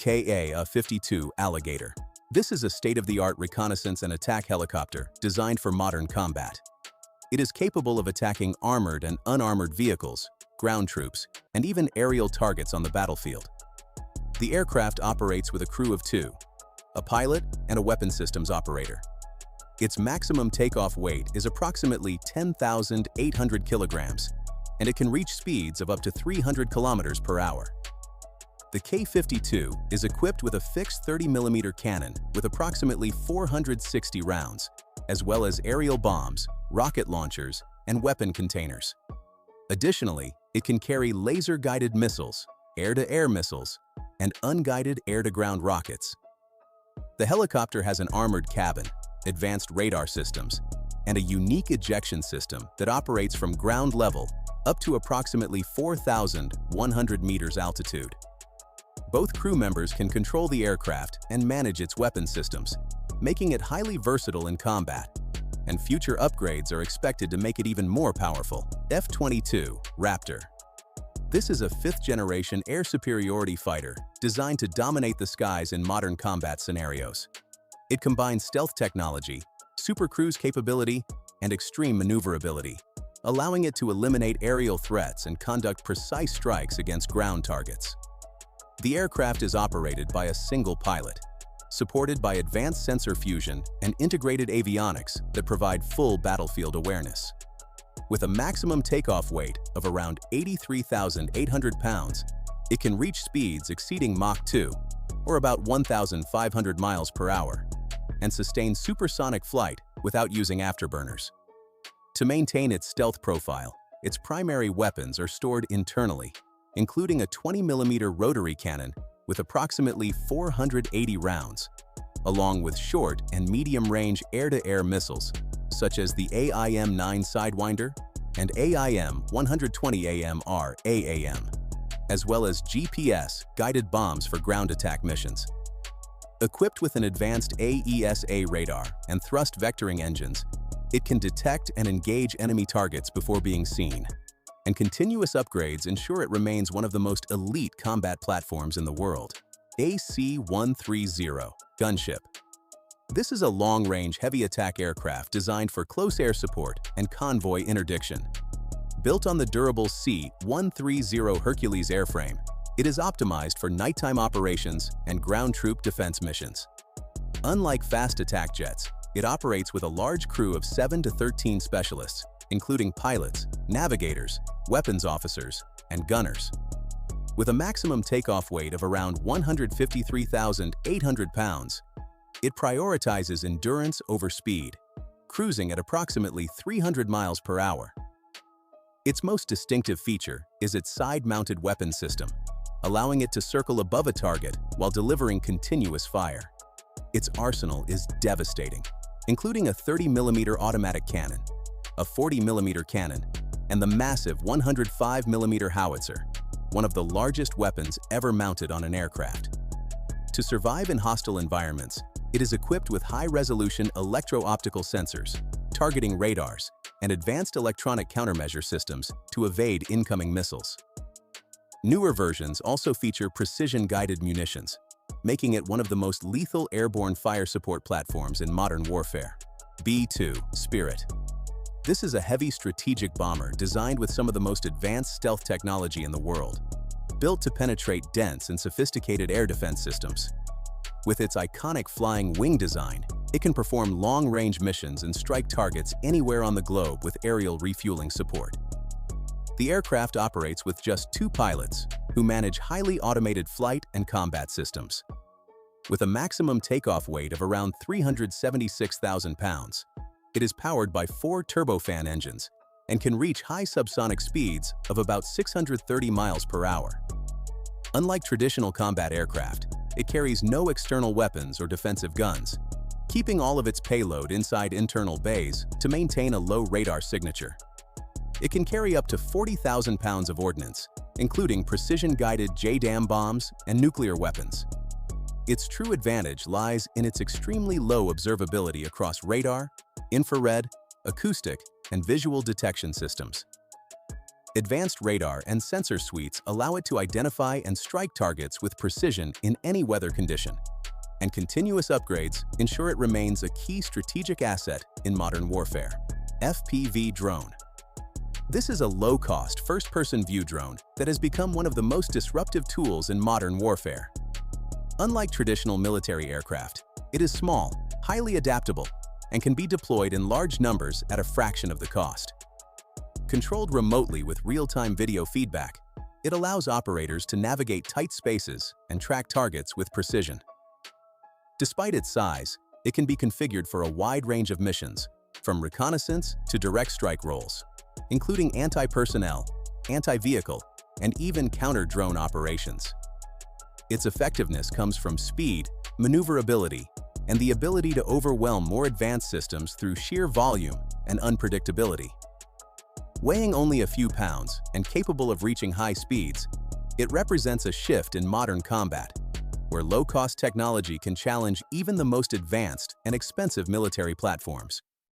aka-52 Alligator. This is a state-of-the-art reconnaissance and attack helicopter designed for modern combat. It is capable of attacking armored and unarmored vehicles, ground troops, and even aerial targets on the battlefield. The aircraft operates with a crew of 2, a pilot and a weapon systems operator. Its maximum takeoff weight is approximately 10,800 kilograms, and it can reach speeds of up to 300 kilometers per hour. The K-52 is equipped with a fixed 30mm cannon with approximately 460 rounds, as well as aerial bombs, rocket launchers, and weapon containers. Additionally, it can carry laser-guided missiles, air-to-air missiles, and unguided air-to-ground rockets. The helicopter has an armored cabin, advanced radar systems, and a unique ejection system that operates from ground level up to approximately 4,100 meters altitude. Both crew members can control the aircraft and manage its weapon systems, making it highly versatile in combat, and future upgrades are expected to make it even more powerful. F-22 Raptor. This is a 5th-generation air superiority fighter designed to dominate the skies in modern combat scenarios. It combines stealth technology, super cruise capability, and extreme maneuverability, allowing it to eliminate aerial threats and conduct precise strikes against ground targets. The aircraft is operated by a single pilot, supported by advanced sensor fusion and integrated avionics that provide full battlefield awareness. With a maximum takeoff weight of around 83,800 pounds, it can reach speeds exceeding Mach 2, or about 1,500 miles per hour, and sustain supersonic flight without using afterburners. To maintain its stealth profile, its primary weapons are stored internally, including a 20mm rotary cannon with approximately 480 rounds, along with short and medium-range air-to-air missiles, such as the AIM-9 Sidewinder and AIM-120AMR AAM, as well as GPS-guided bombs for ground attack missions. Equipped with an advanced AESA radar and thrust vectoring engines, it can detect and engage enemy targets before being seen, and continuous upgrades ensure it remains one of the most elite combat platforms in the world. AC-130 Gunship. This is a long-range heavy attack aircraft designed for close air support and convoy interdiction. Built on the durable C-130 Hercules airframe, it is optimized for nighttime operations and ground troop defense missions. Unlike fast attack jets, it operates with a large crew of 7 to 13 specialists, including pilots, navigators, weapons officers, and gunners. With a maximum takeoff weight of around 153,800 pounds, it prioritizes endurance over speed, cruising at approximately 300 miles per hour. Its most distinctive feature is its side-mounted weapon system, allowing it to circle above a target while delivering continuous fire. Its arsenal is devastating, including a 30mm automatic cannon, a 40mm cannon, and the massive 105mm howitzer, one of the largest weapons ever mounted on an aircraft. To survive in hostile environments, it is equipped with high-resolution electro-optical sensors, targeting radars, and advanced electronic countermeasure systems to evade incoming missiles. Newer versions also feature precision-guided munitions, making it one of the most lethal airborne fire support platforms in modern warfare. B-2 Spirit. This is a heavy strategic bomber designed with some of the most advanced stealth technology in the world, built to penetrate dense and sophisticated air defense systems. With its iconic flying wing design, it can perform long-range missions and strike targets anywhere on the globe with aerial refueling support. The aircraft operates with just 2 pilots who manage highly automated flight and combat systems. With a maximum takeoff weight of around 376,000 pounds, it is powered by 4 turbofan engines and can reach high subsonic speeds of about 630 miles per hour. Unlike traditional combat aircraft, it carries no external weapons or defensive guns, keeping all of its payload inside internal bays to maintain a low radar signature. It can carry up to 40,000 pounds of ordnance, including precision-guided JDAM bombs and nuclear weapons. Its true advantage lies in its extremely low observability across radar, infrared, acoustic, and visual detection systems. Advanced radar and sensor suites allow it to identify and strike targets with precision in any weather condition, and continuous upgrades ensure it remains a key strategic asset in modern warfare. FPV drone. This is a low-cost, first-person view drone that has become one of the most disruptive tools in modern warfare. Unlike traditional military aircraft, it is small, highly adaptable, and can be deployed in large numbers at a fraction of the cost. Controlled remotely with real-time video feedback, it allows operators to navigate tight spaces and track targets with precision. Despite its size, it can be configured for a wide range of missions, from reconnaissance to direct strike roles, including anti-personnel, anti-vehicle, and even counter-drone operations. Its effectiveness comes from speed, maneuverability, and the ability to overwhelm more advanced systems through sheer volume and unpredictability. Weighing only a few pounds and capable of reaching high speeds, it represents a shift in modern combat, where low-cost technology can challenge even the most advanced and expensive military platforms.